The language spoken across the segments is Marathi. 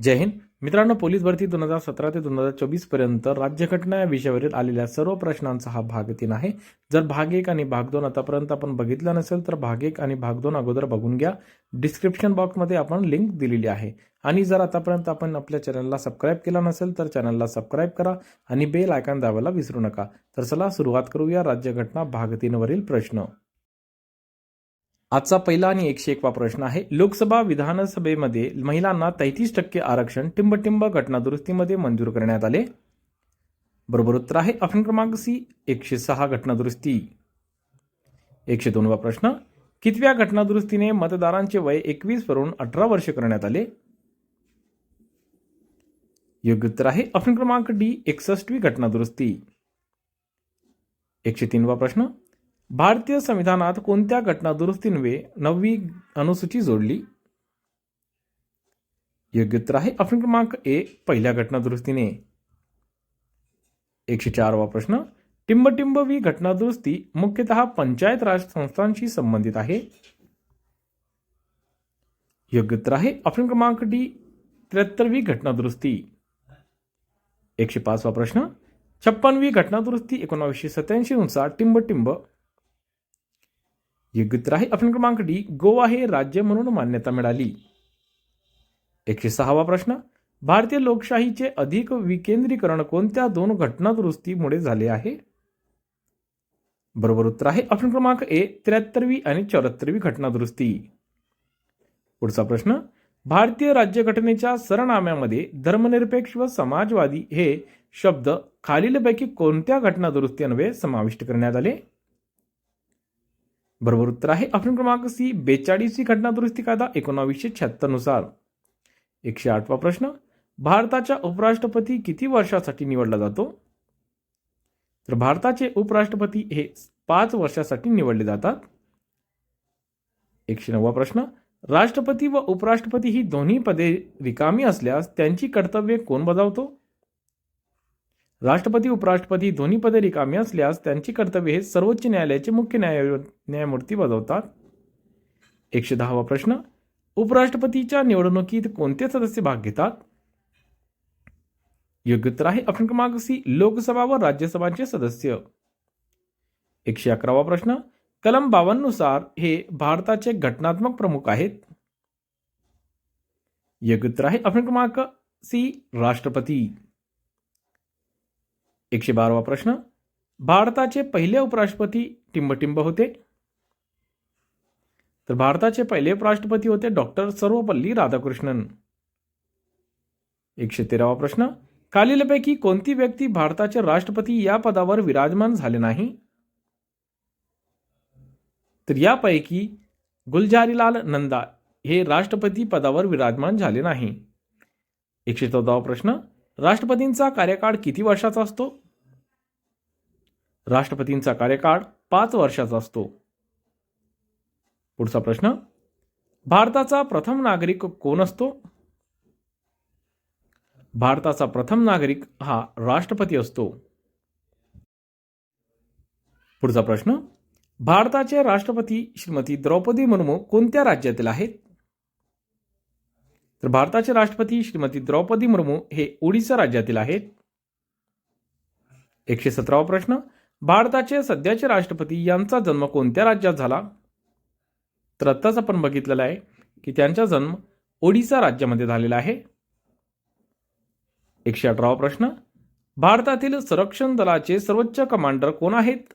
जय हिंद मित्रांनो, पोलीस भरती 2017 ते 2024 पर्यंत राज्यघटना या विषयावरील आलेल्या सर्व प्रश्नांचा हा भाग 3 आहे. जर भाग 1 आणि भाग 2 आतापर्यंत आपण बघितला नसेल तर भाग 1 आणि भाग 2 अगोदर बघून घ्या. डिस्क्रिप्शन बॉक्समध्ये आपण लिंक दिलेली आहे. आणि जर आतापर्यंत आपण आपल्या चॅनलला सबस्क्राईब केला नसेल तर चॅनलला सबस्क्राईब करा आणि बेल आयकॉन दाबायला विसरू नका. तर चला सुरुवात करूया राज्यघटना भाग 3 वरील प्रश्न. आजचा पहिला आणि 101वा प्रश्न आहे. लोकसभा विधानसभेमध्ये महिलांना 33% आरक्षण टिंबटिंब घटनादुरुस्तीमध्ये मंजूर करण्यात आले. बरोबर उत्तर आहे ऑप्शन क्रमांक सी 106 घटनादुरुस्ती. 102वा प्रश्न. कितव्या घटनादुरुस्तीने मतदारांचे वय 21 वरून 18 वर्ष करण्यात आले? योग्य उत्तर आहे ऑप्शन क्रमांक डी 61वी घटनादुरुस्ती. 103वा प्रश्न. भारतीय संविधानात कोणत्या घटनादुरुस्तीन्वये 9वी अनुसूची जोडली? योग्य उत्तर आहे ऑप्शन क्रमांक ए पहिल्या घटनादुरुस्तीने. 104वा प्रश्न. टिंबटिंबवी घटनादुरुस्ती मुख्यतः पंचायत राज संस्थांशी संबंधित आहे. योग्य उत्तर आहे ऑप्शन क्रमांक डी 73वी घटनादुरुस्ती. 105वा प्रश्न. 56वी घटनादुरुस्ती 1987 नुसार टिंबटिंब. योग्य उत्तर आहे ऑप्शन क्रमांक डी गोवा हे राज्य म्हणून मान्यता मिळाली. 106वा प्रश्न. भारतीय लोकशाहीचे अधिक विकेंद्रीकरण कोणत्या दोन घटनादुरुस्तीमुळे झाले आहे? बरोबर उत्तर आहे ऑप्शन क्रमांक ए 73वी आणि 74वी घटनादुरुस्ती. पुढचा प्रश्न. भारतीय राज्यघटनेच्या सरनाम्यामध्ये धर्मनिरपेक्ष व समाजवादी हे शब्द खालीलपैकी कोणत्या घटनादुरुस्तीन्वये समाविष्ट करण्यात आले? बरोबर उत्तर आहे ऑप्शन क्रमांक सी 42वी घटनादुरुस्ती कायदा 1976 नुसार. 108वा प्रश्न. भारताच्या उपराष्ट्रपती किती वर्षासाठी निवडला जातो? तर भारताचे उपराष्ट्रपती हे 5 वर्षासाठी निवडले जातात. 109वा प्रश्न. राष्ट्रपती व उपराष्ट्रपती ही दोन्ही पदे रिकामी असल्यास त्यांची कर्तव्ये कोण बजावतो? राष्ट्रपती उपराष्ट्रपती दोन्ही पदे रिकामी असल्यास त्यांची कर्तव्ये हे सर्वोच्च न्यायालयाचे मुख्य न्यायमूर्ती बजावतात. 110वा प्रश्न. उपराष्ट्रपतीच्या निवडणुकीत कोणते सदस्य भाग घेतात? योग्य उत्तर आहे ऑप्शन क्रमांक सी लोकसभा व राज्यसभांचे सदस्य. 111वा प्रश्न. कलम 52 नुसार हे भारताचे घटनात्मक प्रमुख आहेत. योग्य उत्तर आहे ऑप्शन क्रमांक सी राष्ट्रपती. 112वा प्रश्न. भारताचे पहिले उपराष्ट्रपती टिंबटिंब होते. तर भारताचे पहिले उपराष्ट्रपती होते डॉक्टर सर्वपल्ली राधाकृष्णन. 113वा प्रश्न. खालीलपैकी कोणती व्यक्ती भारताचे राष्ट्रपती या पदावर विराजमान झाले नाही? तर यापैकी गुलजारीलाल नंदा हे राष्ट्रपती पदावर विराजमान झाले नाही. 114वा प्रश्न. राष्ट्रपतींचा कार्यकाळ किती वर्षाचा असतो? राष्ट्रपतींचा कार्यकाळ 5 वर्षाचा असतो. पुढचा प्रश्न. भारताचा प्रथम नागरिक कोण असतो? भारताचा प्रथम नागरिक हा राष्ट्रपती असतो. पुढचा प्रश्न. भारताचे राष्ट्रपती श्रीमती द्रौपदी मुर्मू कोणत्या राज्यातील आहेत? तर भारताचे राष्ट्रपती श्रीमती द्रौपदी मुर्मू हे ओडिशा राज्यातील आहेत. 117वा प्रश्न. भारताचे सध्याचे राष्ट्रपती यांचा जन्म कोणत्या राज्यात झाला? तर आत्ताच आपण बघितलेला आहे की त्यांचा जन्म ओडिशा राज्यामध्ये झालेला आहे. 118वा प्रश्न. भारतातील संरक्षण दलाचे सर्वोच्च कमांडर कोण आहेत?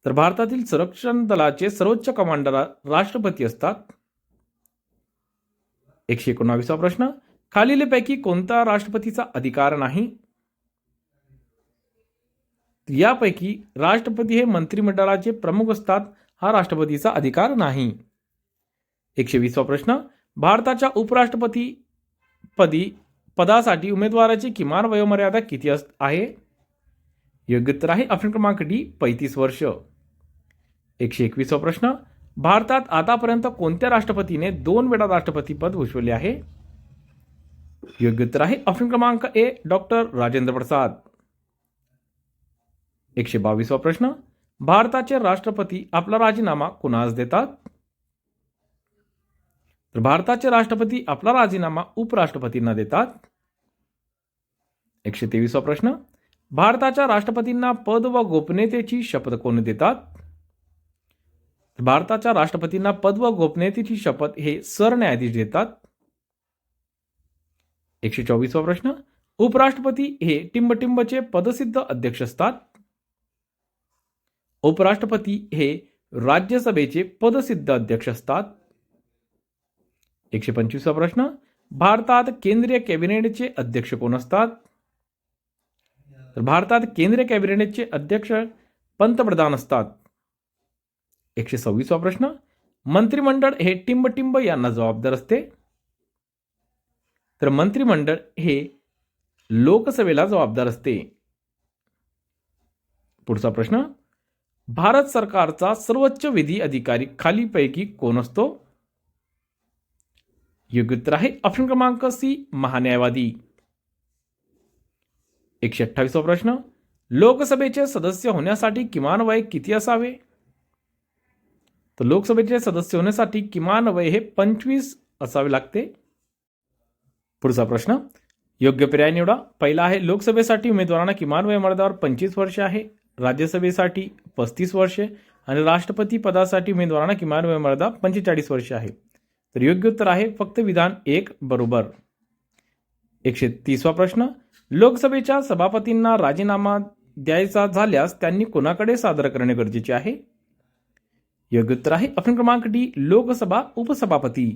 तर भारतातील संरक्षण दलाचे सर्वोच्च कमांडर राष्ट्रपती असतात. 119वा प्रश्न. खालीलपैकी कोणता राष्ट्रपतीचा अधिकार नाही? यापैकी राष्ट्रपती हे मंत्रिमंडळाचे प्रमुख असतात, हा राष्ट्रपतीचा अधिकार नाही. 120वा प्रश्न. भारताच्या उपराष्ट्रपती पदासाठी उमेदवाराची किमान वयोमर्यादा किती आहे? योग्य उत्तर आहे ऑप्शन क्रमांक डी 35 वर्ष. 121वा प्रश्न. भारतात आतापर्यंत कोणत्या राष्ट्रपतीने 2 वेळा राष्ट्रपती पद भूषवले आहे? योग्य उत्तर आहे ऑप्शन क्रमांक ए डॉक्टर राजेंद्र प्रसाद. 122वा प्रश्न. भारताचे राष्ट्रपती आपला राजीनामा कुणास देतात? तर भारताचे राष्ट्रपती आपला राजीनामा उपराष्ट्रपतींना देतात. 123वा प्रश्न, भारताच्या राष्ट्रपतींना पद व गोपनीयतेची शपथ कोण देतात? भारताच्या राष्ट्रपतींना पद व गोपनीयतेची शपथ हे सरन्यायाधीश देतात. 124वा प्रश्न, उपराष्ट्रपती हे टिंबटिंबचे पदसिद्ध अध्यक्ष असतात. उपराष्ट्रपती हे राज्यसभेचे पदसिद्ध अध्यक्ष असतात. 125वा प्रश्न, भारतात केंद्रीय कॅबिनेटचे अध्यक्ष कोण असतात? तर भारतात केंद्रीय कॅबिनेटचे अध्यक्ष पंतप्रधान असतात. 126वा प्रश्न, मंत्रिमंडळ हे टिंबटिंब यांना जबाबदार असते. तर मंत्रिमंडळ हे लोकसभेला जबाबदार असते. पुढचा प्रश्न, भारत सरकारचा सर्वोच्च विधी अधिकारी खालीपैकी कोण असतो? योग्य उत्तर आहे ऑप्शन क्रमांक सी, महान्यायवादी. 128वा प्रश्न, लोकसभेचे सदस्य होण्यासाठी किमान वय किती असावे? तर लोकसभेचे सदस्य होण्यासाठी किमान वय हे 25 असावे लागते. पुढचा प्रश्न, योग्य पर्याय निवडा. पहिला आहे लोकसभेसाठी उमेदवारांना किमान वयोमर्यादा 25 वर्षे आहे, राज्यसभेसाठी 35 वर्षे आणि राष्ट्रपती पदासाठी उमेदवारांना किमान वयोमर्यादा 45 वर्षे आहे. तर योग्य उत्तर आहे फक्त विधान 1 बरोबर. 130वा प्रश्न, लोकसभेच्या सभापतींना राजीनामा द्यायचा झाल्यास त्यांनी कोणाकडे सादर करणे गरजेचे आहे? योग्य उत्तर आहे ऑप्शन क्रमांक डी, लोकसभा उपसभापती.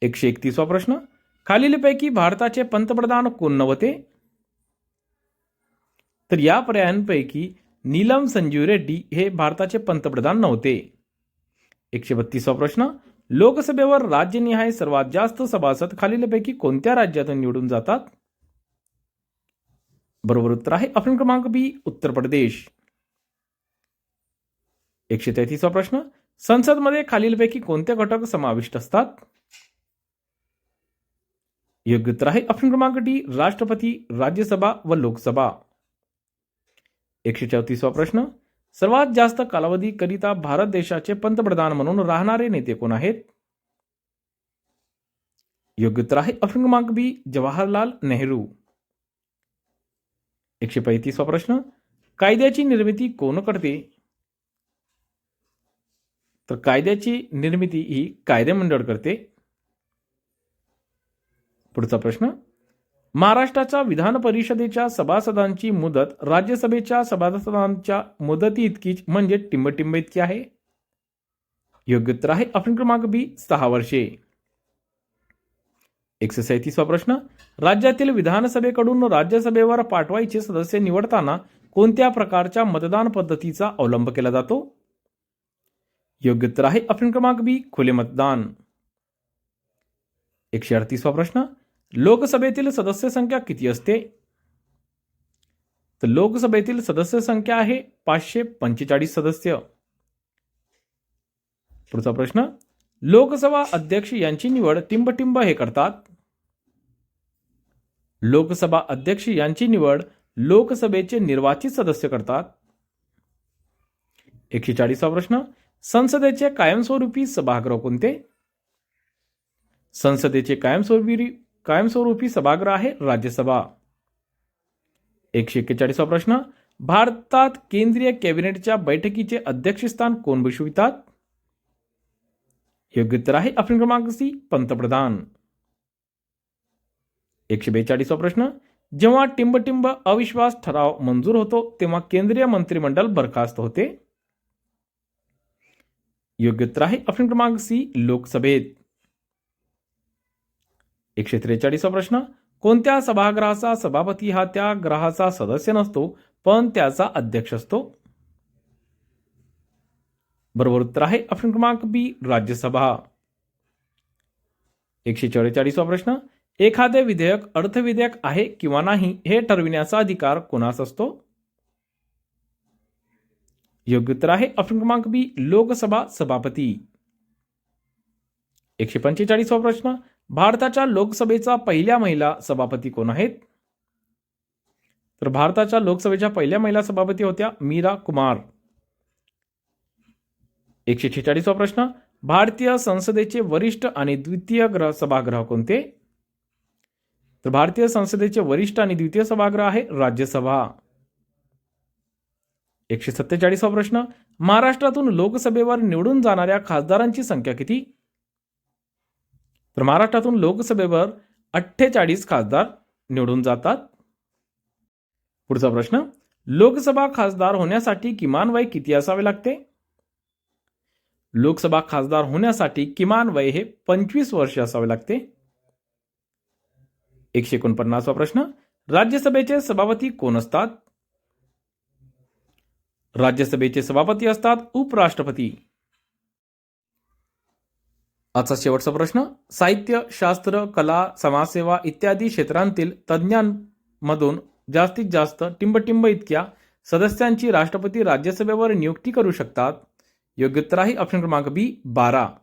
131वा प्रश्न, खालीलपैकी भारताचे पंतप्रधान कोण नव्हते? तर या पर्यायांपैकी नीलम संजीव रेड्डी हे भारताचे पंतप्रधान नव्हते. 132वा प्रश्न, लोकसभेवर राज्यनिहाय सर्वात जास्त सभासद खालीलपैकी कोणत्या राज्यातून निवडून जातात? बरोबर उत्तर आहे ऑप्शन क्रमांक बी, उत्तर प्रदेश. 133वा प्रश्न, संसदमध्ये खालीलपैकी कोणते घटक समाविष्ट असतात? योग्य उत्तर आहे ऑप्शन क्रमांक डी, राष्ट्रपती, राज्यसभा व लोकसभा. 134वा प्रश्न, सर्वात जास्त कालावधीकरिता भारत देशाचे पंतप्रधान म्हणून राहणारे नेते कोण आहेत? योग्य उत्तर आहे ऑप्शन क्रमांक बी, जवाहरलाल नेहरू. 135वा प्रश्न, कायद्याची निर्मिती कोण करते? तर कायद्याची निर्मिती ही कायदेमंडळ करते. पुढचा प्रश्न, महाराष्ट्राच्या विधान परिषदेच्या सभासदांची मुदत राज्यसभेच्या सभासदांच्या मुदती इतकीच म्हणजे टिंबटिंब इतकी आहे. योग्य उत्तर आहे ऑप्शन क्रमांक बी, 6 वर्षे. 137वा प्रश्न, राज्यातील विधानसभेकडून राज्यसभेवर पाठवायचे सदस्य निवडताना कोणत्या प्रकारच्या मतदान पद्धतीचा अवलंब केला जातो? योग्य उत्तर आहे ऑप्शन क्रमांक बी, खुले मतदान. 138वा प्रश्न, लोकसभेतील सदस्य संख्या किती असते? तर लोकसभेतील सदस्य संख्या आहे 545 सदस्य. पुढचा प्रश्न, लोकसभा अध्यक्ष यांची निवड टिंबटिंब हे करतात. लोकसभा अध्यक्ष यांची निवड लोकसभेचे निर्वाचित सदस्य करतात. 140वा प्रश्न, संसदेचे कायमस्वरूपी सभागृह कोणते? संसदेचे कायमस्वरूपी सभागृह आहे राज्यसभा. 141वा प्रश्न, भारतात केंद्रीय कॅबिनेटच्या बैठकीचे अध्यक्षस्थान कोण भूषवितात? योग्य उत्तर आहे ऑप्शन क्रमांक सी, पंतप्रधान. 142वा प्रश्न, जेव्हा टिंबटिंब अविश्वास ठराव मंजूर होतो तेव्हा केंद्रीय मंत्रिमंडळ बरखास्त होते. योग्य उत्तर आहे ऑप्शन क्रमांक सी, लोकसभेत. 143वा प्रश्न, कोणत्या सभागृहाचा सभापती हा त्या ग्रहाचा सदस्य नसतो पण त्याचा अध्यक्ष असतो? बरोबर उत्तर आहे ऑप्शन क्रमांक बी, राज्यसभा. 144वा प्रश्न, एखादे विधेयक अर्थविधेयक आहे किंवा नाही हे ठरविण्याचा अधिकार कोणास असतो? योग्य उत्तर आहे ऑप्शन क्रमांक बी, लोकसभा सभापती. 145वा प्रश्न, भारताच्या लोकसभेचा पहिल्या महिला सभापती कोण आहेत? तर भारताच्या लोकसभेच्या पहिल्या महिला सभापती होत्या मीरा कुमार. 146वा प्रश्न, भारतीय संसदेचे वरिष्ठ आणि द्वितीय सभागृह कोणते? तर भारतीय संसदेचे वरिष्ठ आणि द्वितीय सभागृह आहे राज्यसभा. 147वा प्रश्न, महाराष्ट्रातून लोकसभेवर निवडून जाणाऱ्या खासदारांची संख्या किती? तर महाराष्ट्रातून लोकसभेवर 48 खासदार निवडून जातात. पुढचा प्रश्न, लोकसभा खासदार होण्यासाठी किमान वय किती असावे लागते? लोकसभा खासदार होण्यासाठी किमान वय हे 25 वर्ष असावे लागते. 149वा प्रश्न, राज्यसभेचे सभापती कोण असतात? राज्यसभेचे सभापती असतात उपराष्ट्रपती. आजचा शेवटचा प्रश्न, साहित्य, शास्त्र, कला, समाजसेवा इत्यादी क्षेत्रांतील तज्ज्ञांमधून जास्तीत जास्त टिंबटिंब इतक्या सदस्यांची राष्ट्रपती राज्यसभेवर नियुक्ती करू शकतात. योग्य उत्तर आहे ऑप्शन क्रमांक बी 12.